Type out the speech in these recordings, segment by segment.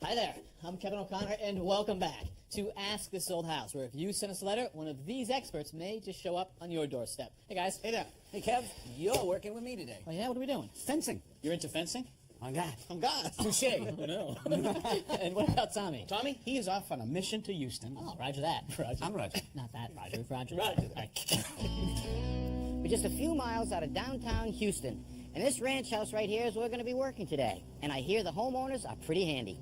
Hi there, I'm Kevin O'Connor, and welcome back to Ask This Old House, where if you send us a letter, one of these experts may just show up on your doorstep. Hey, guys. Hey there. Hey, Kev, you're working with me today. Oh, yeah? What are we doing? Fencing. You're into fencing? On God. On God. Touche. Oh, no. And what about Tommy? Tommy, he is off on a mission to Houston. Oh, roger that. Roger. I'm Roger. Not that, Roger. Roger. Roger. All right. We're just a few miles out of downtown Houston, and this ranch house right here is where we're going to be working today. And I hear the homeowners are pretty handy.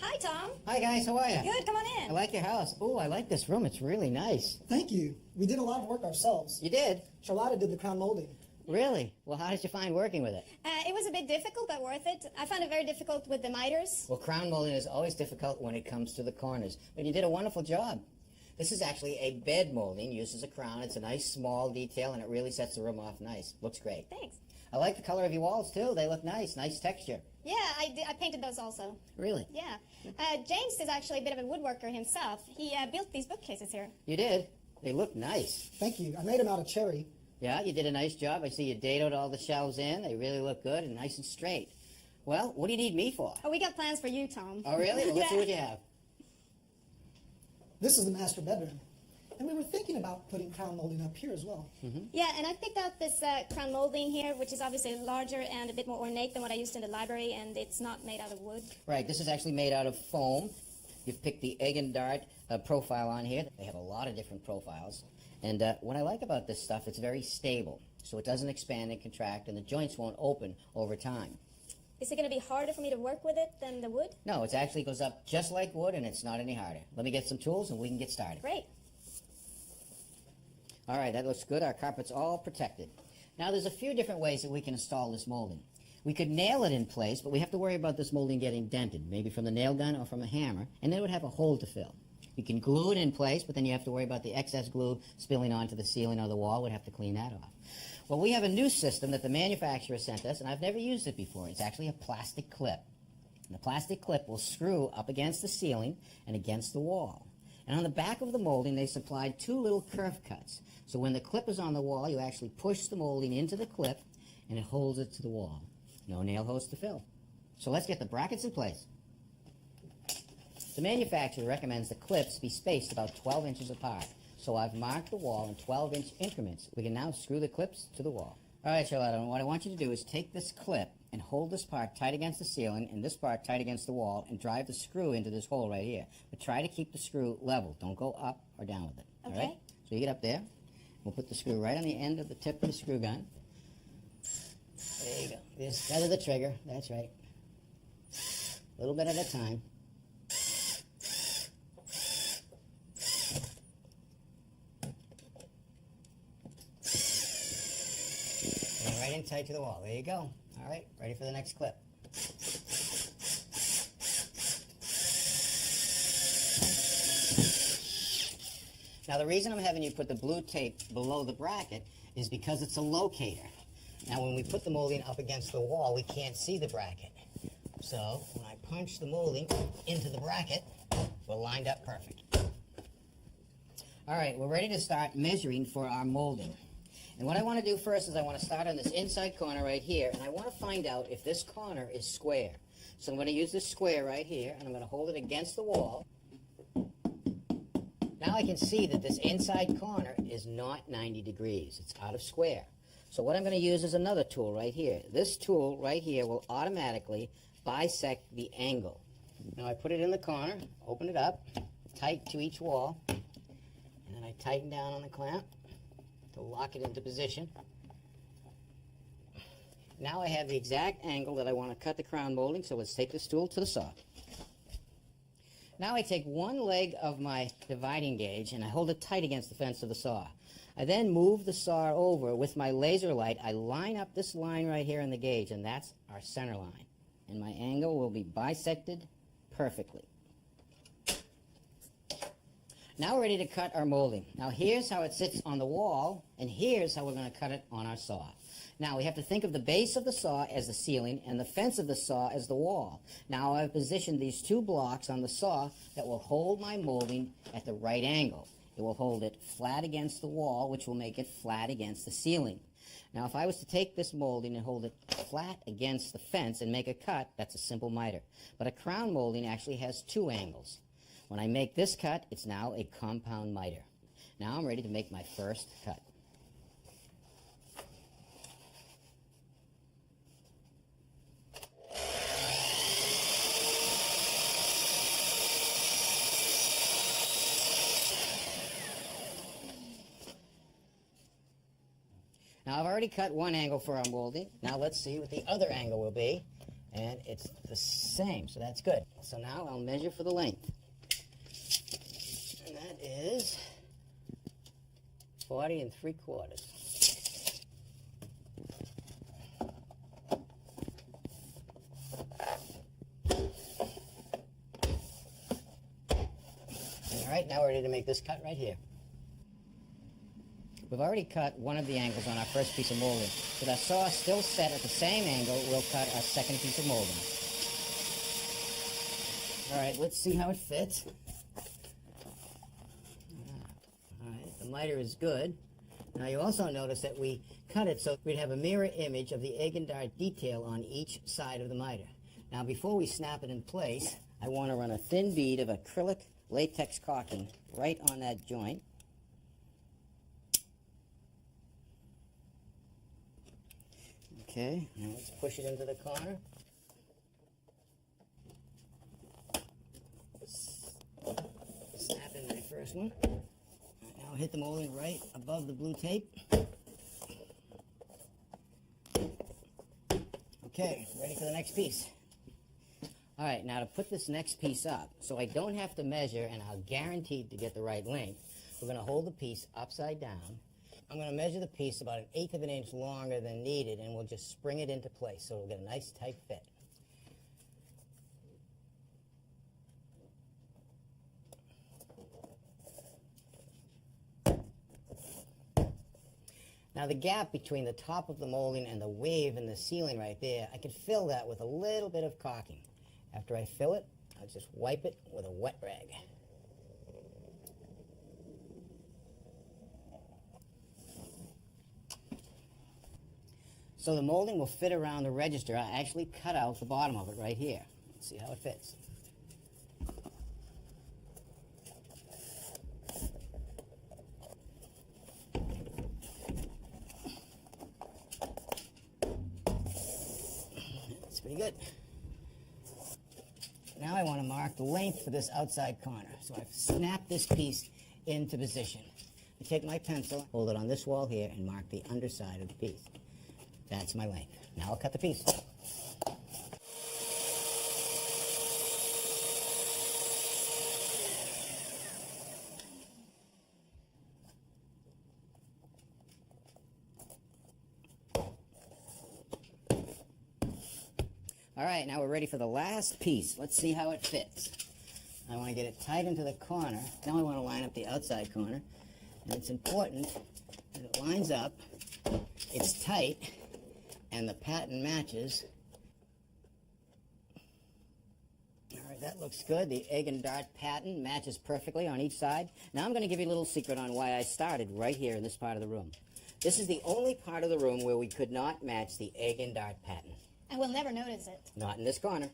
Hi, Tom. Hi, guys. How are you? Good, come on I in. like your house. Oh, I like this room. It's really nice. Thank you. We did a lot of work ourselves. You did? Charlotta did the crown molding. Really? Well, how did you find working with it? It was a bit difficult, but worth it. I found it very difficult with the miters. Well, crown molding is always difficult when it comes to the corners, but you did a wonderful job. This is actually a bed molding used as a crown. It's a nice small detail, and it really sets the room off nice. Looks great. Thanks. I like the color of your walls, too. They look nice. Nice texture. Yeah, I painted those also. Really? Yeah. James is actually a bit of a woodworker himself. He built these bookcases here. You did? They look nice. Thank you. I made them out of cherry. Yeah, you did a nice job. I see you dadoed all the shelves in. They really look good and nice and straight. Well, what do you need me for? Oh, we got plans for you, Tom. Oh, really? Well, let's see what you have. This is the master bedroom. And we were thinking about putting crown molding up here as well. Yeah, and I picked out this crown molding here, which is obviously larger and a bit more ornate than what I used in the library, and it's not made out of wood. Right, this is actually made out of foam. You've picked the egg and dart profile on here. They have a lot of different profiles. And what I like about this stuff, it's very stable. So it doesn't expand and contract, and the joints won't open over time. Is it going to be harder for me to work with it than the wood? No, it actually goes up just like wood, and it's not any harder. Let me get some tools, and we can get started. Great. All right, that looks good. Our carpet's all protected. Now, there's a few different ways that we can install this molding. We could nail it in place, but we have to worry about this molding getting dented, maybe from the nail gun or from a hammer, and then it would have a hole to fill. You can glue it in place, but then you have to worry about the excess glue spilling onto the ceiling or the wall. We'd have to clean that off. Well, we have a new system that the manufacturer sent us, and I've never used it before. It's actually a plastic clip. And the plastic clip will screw up against the ceiling and against the wall. And on the back of the molding, they supplied two little kerf cuts. So when the clip is on the wall, you actually push the molding into the clip, and it holds it to the wall. No nail holes to fill. So let's get the brackets in place. The manufacturer recommends the clips be spaced about 12 inches apart. So I've marked the wall in 12-inch increments. We can now screw the clips to the wall. All right, Charlotte, what I want you to do is take this clip and hold this part tight against the ceiling and this part tight against the wall and drive the screw into this hole right here. But try to keep the screw level. Don't go up or down with it. Okay. All right? So you get up there. We'll put the screw right on the end of the tip of the screw gun. There you go. This is the trigger. That's right. A little bit at a time. And right in tight to the wall. There you go. All right, ready for the next clip. Now, the reason I'm having you put the blue tape below the bracket is because it's a locator. Now, when we put the molding up against the wall, we can't see the bracket. So, when I punch the molding into the bracket, we're lined up perfect. All right, we're ready to start measuring for our molding. And what I want to do first is I want to start on this inside corner right here, and I want to find out if this corner is square. So I'm going to use this square right here, and I'm going to hold it against the wall. Now I can see that this inside corner is not 90 degrees. It's out of square. So what I'm going to use is another tool right here. This tool right here will automatically bisect the angle. Now I put it in the corner, open it up, tight to each wall, and then I tighten down on the clamp to lock it into position. Now I have the exact angle that I want to cut the crown molding, so let's take this tool to the saw. Now I take one leg of my dividing gauge and I hold it tight against the fence of the saw. I then move the saw over with my laser light. I line up this line right here in the gauge, and that's our center line. And my angle will be bisected perfectly. Now we're ready to cut our molding. Now here's how it sits on the wall, and here's how we're going to cut it on our saw. Now we have to think of the base of the saw as the ceiling and the fence of the saw as the wall. Now I've positioned these two blocks on the saw that will hold my molding at the right angle. It will hold it flat against the wall, which will make it flat against the ceiling. Now, if I was to take this molding and hold it flat against the fence and make a cut, that's a simple miter. But a crown molding actually has two angles. When I make this cut, it's now a compound miter. Now I'm ready to make my first cut. Now I've already cut one angle for our molding. Now let's see what the other angle will be. And it's the same, so that's good. So now I'll measure for the length. And that is 40 3/4. All right, now we're ready to make this cut right here. We've already cut one of the angles on our first piece of molding. With our saw still set at the same angle, we'll cut our second piece of molding. All right, let's see how it fits. All right, the miter is good. Now you also notice that we cut it so we'd have a mirror image of the egg and dart detail on each side of the miter. Now before we snap it in place, I want to run a thin bead of acrylic latex caulking right on that joint. Okay, now let's push it into the corner. Snap in my first one. Now hit the molding right above the blue tape. Okay, ready for the next piece. All right, now to put this next piece up, so I don't have to measure and I'm guaranteed to get the right length, we're going to hold the piece upside down. I'm going to measure the piece about 1/8 of an inch longer than needed, and we'll just spring it into place so we'll get a nice tight fit. Now the gap between the top of the molding and the wave in the ceiling right there, I can fill that with a little bit of caulking. After I fill it, I'll just wipe it with a wet rag. So the molding will fit around the register. I actually cut out the bottom of it right here. Let's see how it fits. That's pretty good. Now I want to mark the length for this outside corner. So I've snapped this piece into position. I take my pencil, hold it on this wall here, and mark the underside of the piece. That's my length. Now I'll cut the piece. All right, now we're ready for the last piece. Let's see how it fits. I want to get it tight into the corner. Now I want to line up the outside corner. And it's important that it lines up, it's tight, and the pattern matches. All right, that looks good. The egg and dart pattern matches perfectly on each side. Now I'm going to give you a little secret on why I started right here in this part of the room. This is the only part of the room where we could not match the egg and dart pattern. And we'll never notice it. Not in this corner.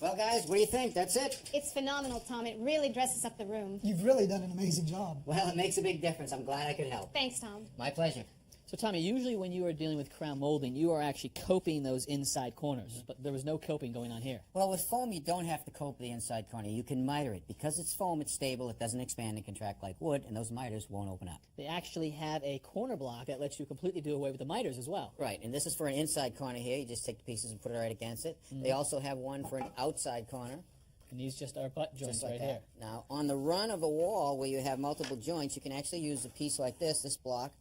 Well, guys, what do you think? That's it? It's phenomenal, Tom. It really dresses up the room. You've really done an amazing job. Well, it makes a big difference. I'm glad I could help. Thanks, Tom. My pleasure. So, Tommy, usually when you are dealing with crown molding, you are actually coping those inside corners, but there was no coping going on here. Well, with foam, you don't have to cope the inside corner. You can miter it. Because it's foam, it's stable, it doesn't expand and contract like wood, and those miters won't open up. They actually have a corner block that lets you completely do away with the miters as well. Right, and this is for an inside corner here. You just take the pieces and put it right against it. They also have one for an outside corner. And these just are butt joints Just like right that. here. Now, on the run of a wall where you have multiple joints, you can actually use a piece like this block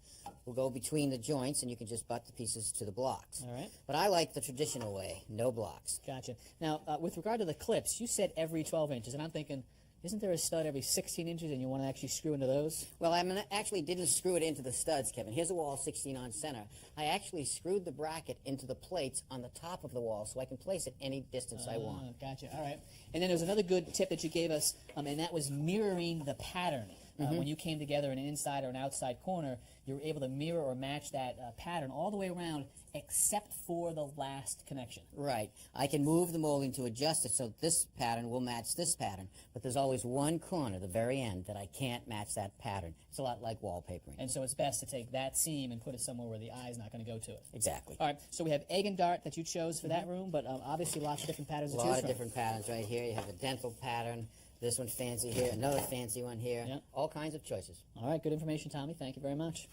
will go between the joints, and you can just butt the pieces to the blocks. All right. But I like the traditional way, no blocks. Gotcha. Now, with regard to the clips, you said every 12 inches, and I'm thinking, isn't there a stud every 16 inches, and you want to actually screw into those? Well, I actually didn't screw it into the studs, Kevin. Here's a wall 16 on center. I actually screwed the bracket into the plates on the top of the wall so I can place it any distance I want. Gotcha. All right. And then there was another good tip that you gave us, and that was mirroring the pattern. When you came together in an inside or an outside corner, you were able to mirror or match that pattern all the way around except for the last connection. Right. I can move the molding to adjust it so this pattern will match this pattern, but there's always one corner, the very end, that I can't match that pattern. It's a lot like wallpapering. And so it's best to take that seam and put it somewhere where the eye is not going to go to it. Exactly. All right, so we have egg and dart that you chose for that room, but obviously lots of different patterns A to choose lot of from. different patterns right here. You have a dental pattern. This one's fancy here. Another fancy one here. Yeah. All kinds of choices. All right, good information, Tommy. Thank you very much.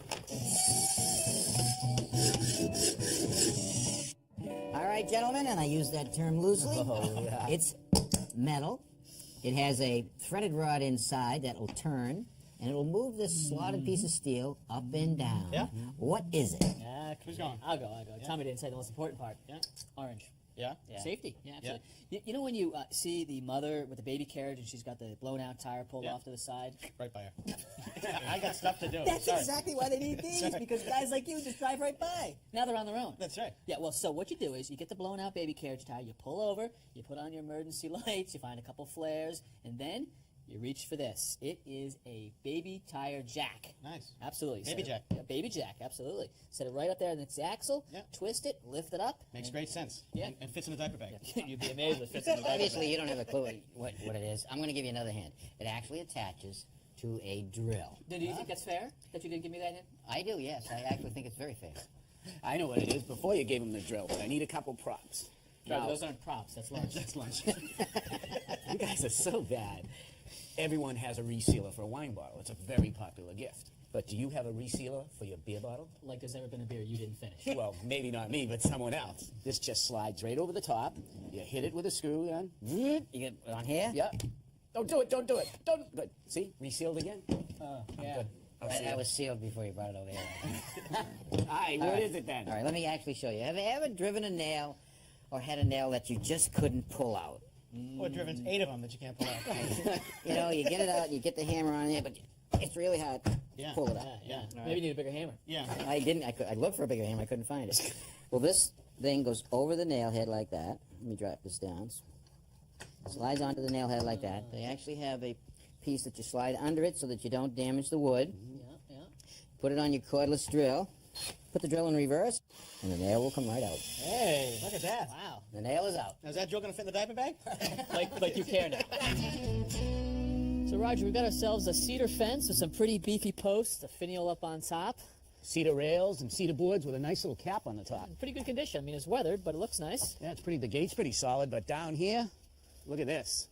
All right, gentlemen, and I use that term loosely. Oh, yeah. It's metal. It has a threaded rod inside that will turn, and it will move this slotted piece of steel up and down. Yeah. What is it? Who's going? I'll go. Tommy didn't say the most important part. Yeah. Orange. Yeah? Yeah. Safety. Yeah, absolutely. You know when you see the mother with the baby carriage and she's got the blown out tire pulled Yeah. off to the side? Right by her. I got stuff to do. That's Sorry. exactly why they need these, because guys like you just drive right by. Now they're on their own. That's right. Yeah, well, so what you do is you get the blown out baby carriage tire, you pull over, you put on your emergency lights, you find a couple flares, and then you reach for this. It is a baby tire jack. Nice. Absolutely. Baby Set it- jack. Yeah, baby jack, absolutely. Set it right up there in its axle, Yeah. twist it, lift it up. Makes great sense. Yeah. And fits in a diaper bag. You'd be amazed if it fits in the diaper Obviously, bag. you don't have a clue what it is. I'm going to give you another hint. It actually attaches to a drill. Do you think that's fair, that you didn't give me that hint? I do, yes. I actually think it's very fair. I know what it is before you gave him the drill, but I need a couple props. Right, Now, those aren't props, that's lunch. That's lunch. you guys are so bad. Everyone has a resealer for a wine bottle. It's a very popular gift. But do you have a resealer for your beer bottle? Like there's never been a beer you didn't finish. Well, maybe not me, but someone else. This just slides right over the top. You hit it with a screw gun. You get it on here? Yep. Don't do it. Don't do it. Don't. Good. See? Resealed again. Yeah. Good. That was sealed before you brought it over here. All right. What is it then? All right, let me actually show you. Have you ever driven a nail or had a nail that you just couldn't pull out? Or driven 8 of them that you can't pull out. You know, you get it out, you get the hammer on there, but it's really hard to Yeah. pull it out. Yeah. Maybe you need a bigger hammer. Yeah. I didn't. I looked for a bigger hammer. I couldn't find it. Well, this thing goes over the nail head like that. Let me drop this down. Slides onto the nail head like that. They actually have a piece that you slide under it so that you don't damage the wood. Yeah. Put it on your cordless drill. Put the drill in reverse, and the nail will come right out. Hey, look at that. Wow. The nail is out. Now, is that drill going to fit in the diaper bag? like you care now. So, Roger, we've got ourselves a cedar fence with some pretty beefy posts, a finial up on top. Cedar rails and cedar boards with a nice little cap on the top. Pretty good condition. I mean, it's weathered, but it looks nice. Yeah, it's pretty. The gate's pretty solid, but down here, look at this.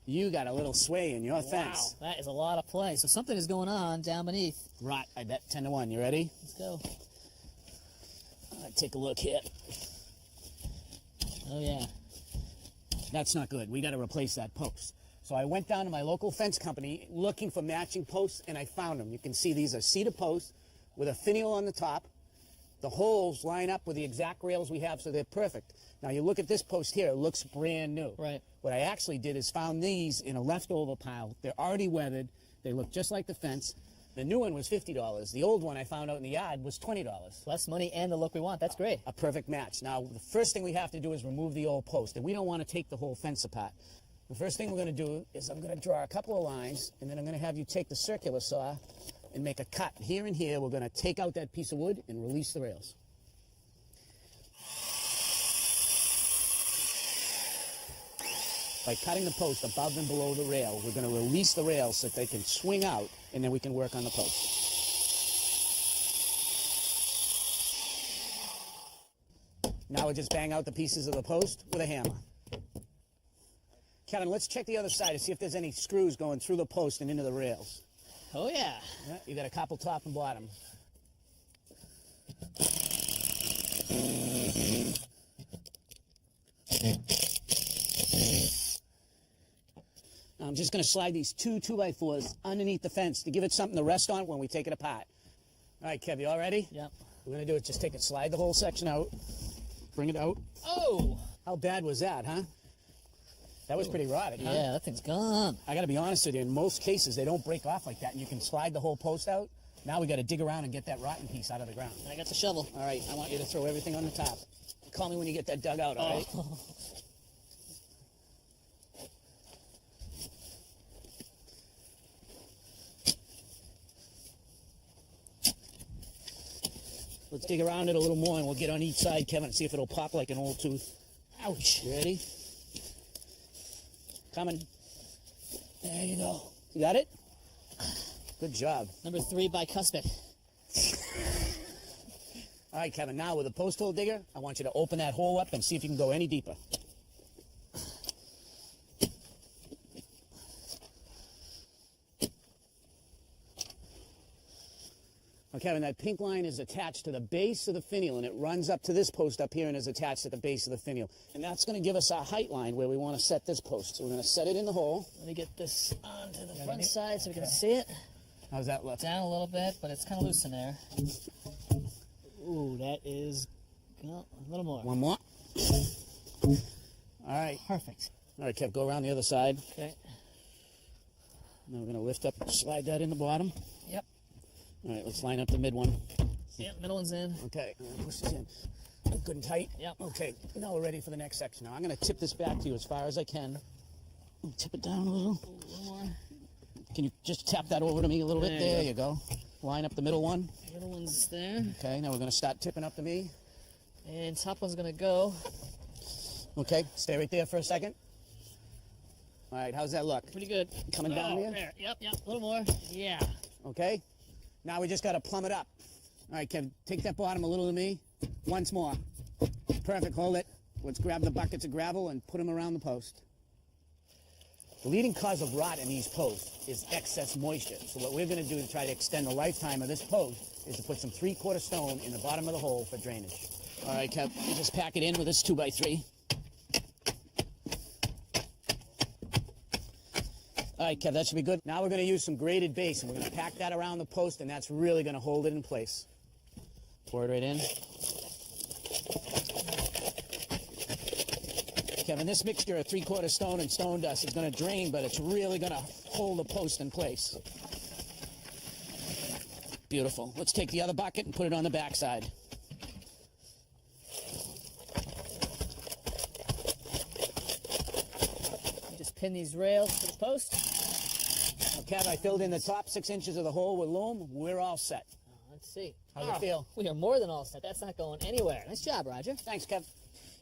You got a little sway in your fence. Wow, that is a lot of play. So something is going on down beneath. Right, I bet 10 to 1. You ready? Let's go. Take a look here. Oh, yeah. That's not good. We got to replace that post. So I went down to my local fence company looking for matching posts, and I found them. You can see these are cedar posts with a finial on the top. The holes line up with the exact rails we have, so they're perfect. Now you look at this post here, it looks brand new. Right. What I actually did is found these in a leftover pile. They're already weathered. They look just like the fence. The new one was $50. The old one I found out in the yard was $20. Less money and the look we want. That's great. A perfect match. Now, the first thing we have to do is remove the old post, and we don't want to take the whole fence apart. The first thing we're going to do is I'm going to draw a couple of lines, and then I'm going to have you take the circular saw and make a cut. Here and here, we're going to take out that piece of wood and release the rails. By cutting the post above and below the rail, we're going to release the rails so that they can swing out, and then we can work on the post. Now we just bang out the pieces of the post with a hammer. Kevin, let's check the other side to see if there's any screws going through the post and into the rails. Oh, yeah. Yeah, you got a couple top and bottom. Now I'm just going to slide these two 2x4s underneath the fence to give it something to rest on when we take it apart. All right, Kev, you all ready? Yep. What we're going to do is just take it, slide the whole section out, bring it out. Oh! How bad was that, huh? That was pretty rotted, huh? Yeah, that thing's gone. I got to be honest with you, in most cases, they don't break off like that, and you can slide the whole post out. Now we got to dig around and get that rotten piece out of the ground. I got the shovel. All right, I want you to throw everything on the top. Call me when you get that dug out, all right? Let's dig around it a little more, and we'll get on each side, Kevin, and see if it'll pop like an old tooth. Ouch. You ready? Coming. There you go. You got it? Good job. Number 3 bicuspid. All right, Kevin, now with a post hole digger, I want you to open that hole up and see if you can go any deeper. Now, Kevin, that pink line is attached to the base of the finial, and it runs up to this post up here and is attached at the base of the finial. And that's going to give us our height line where we want to set this post. So we're going to set it in the hole. Let me get this onto the front side so we can see it. How's that look? Down a little bit, but it's kind of loose in there. Ooh, that is a little more. One more. All right. Perfect. All right, Kev, go around the other side. Okay. Now we're going to lift up, slide that in the bottom. Yep. All right, let's line up the mid one. Yep, middle one's in. Okay, I'm gonna push this in. Good and tight? Yep. Okay, now we're ready for the next section. Now I'm going to tip this back to you as far as I can. Tip it down a little. A little more. Can you just tap that over to me a little bit? There There you you go. Line up the middle one. Middle one's there. Okay, now we're going to start tipping up to me. And top one's going to go. Okay, stay right there for a second. All right, how's that look? Pretty good. Coming down here? There. Yep, a little more. Yeah. Okay, now we just got to plumb it up. All right, Kevin, take that bottom a little to me. Once more. Perfect, hold it. Let's grab the buckets of gravel and put them around the post. The leading cause of rot in these posts is excess moisture. So what we're going to do to try to extend the lifetime of this post is to put some 3/4 stone in the bottom of the hole for drainage. All right, Kev, you just pack it in with this 2x3. All right, Kev, that should be good. Now we're going to use some graded base, and we're going to pack that around the post, and that's really going to hold it in place. Pour it right in. Kevin, this mixture of 3/4 stone and stone dust is going to drain, but it's really going to hold the post in place. Beautiful. Let's take the other bucket and put it on the backside. Just pin these rails to the post. Now, Kev, I filled in the top 6 inches of the hole with loam. We're all set. Let's see. How's it feel? We are more than all set. That's not going anywhere. Nice job, Roger. Thanks, Kev.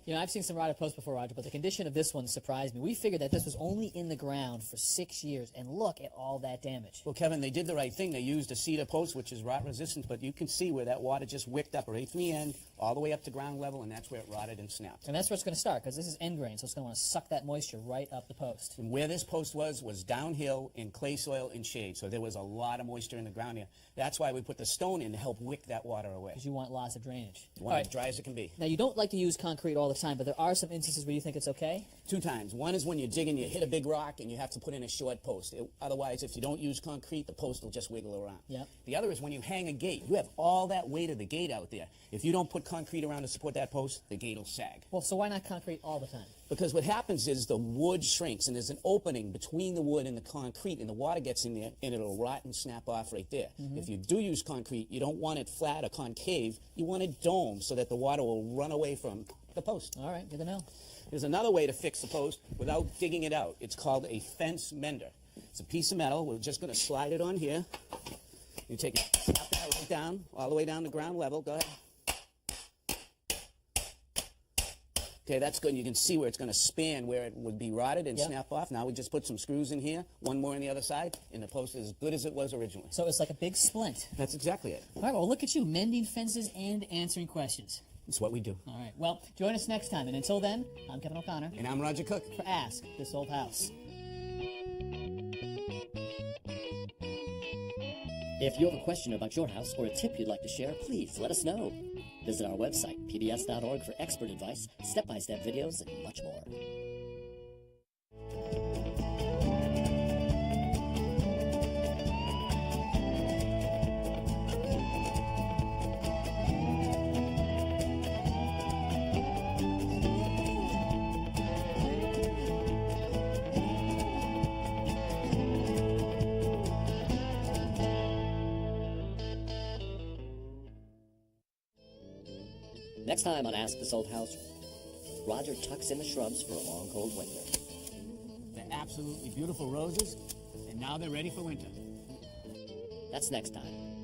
You know, I've seen some rotted posts before, Roger, but the condition of this one surprised me. We figured that this was only in the ground for 6 years, and look at all that damage. Well, Kevin, they did the right thing. They used a cedar post, which is rot resistant, but you can see where that water just wicked up right from the end all the way up to ground level, and that's where it rotted and snapped. And that's where it's going to start, because this is end grain, so it's going to want to suck that moisture right up the post. And where this post was downhill in clay soil and shade, so there was a lot of moisture in the ground here. That's why we put the stone in to help wick that water away. Because you want lots of drainage. You want it dry as it can be. Now, you don't like to use concrete all the time, but there are some instances where you think it's okay. 2 times. One is when you're digging, you hit a big rock, and you have to put in a short post. Otherwise, if you don't use concrete, the post will just wiggle around. Yep. The other is when you hang a gate. You have all that weight of the gate out there. If you don't put concrete around to support that post, the gate will sag. Well, so why not concrete all the time? Because what happens is the wood shrinks, and there's an opening between the wood and the concrete, and the water gets in there, and it'll rot and snap off right there. If you do use concrete, you don't want it flat or concave. You want it domed so that the water will run away from the post. All right, good to know. There's another way to fix the post without digging it out. It's called a fence mender. It's a piece of metal. We're just going to slide it on here. You take it, snap that right down, all the way down to ground level. Go ahead. Okay, that's good. You can see where it's going to span where it would be rotted and snap off. Now we just put some screws in here, one more on the other side, and the post is as good as it was originally. So it's like a big splint. That's exactly it. All right, well, look at you, mending fences and answering questions. It's what we do. All right, well, join us next time. And until then, I'm Kevin O'Connor And I'm Roger Cook. for Ask This Old House. If you have a question about your house or a tip you'd like to share, please let us know. Visit our website, pbs.org, for expert advice, step-by-step videos, and much more. Next time on Ask This Old House, Roger tucks in the shrubs for a long, cold winter. They're absolutely beautiful roses, and now they're ready for winter. That's next time.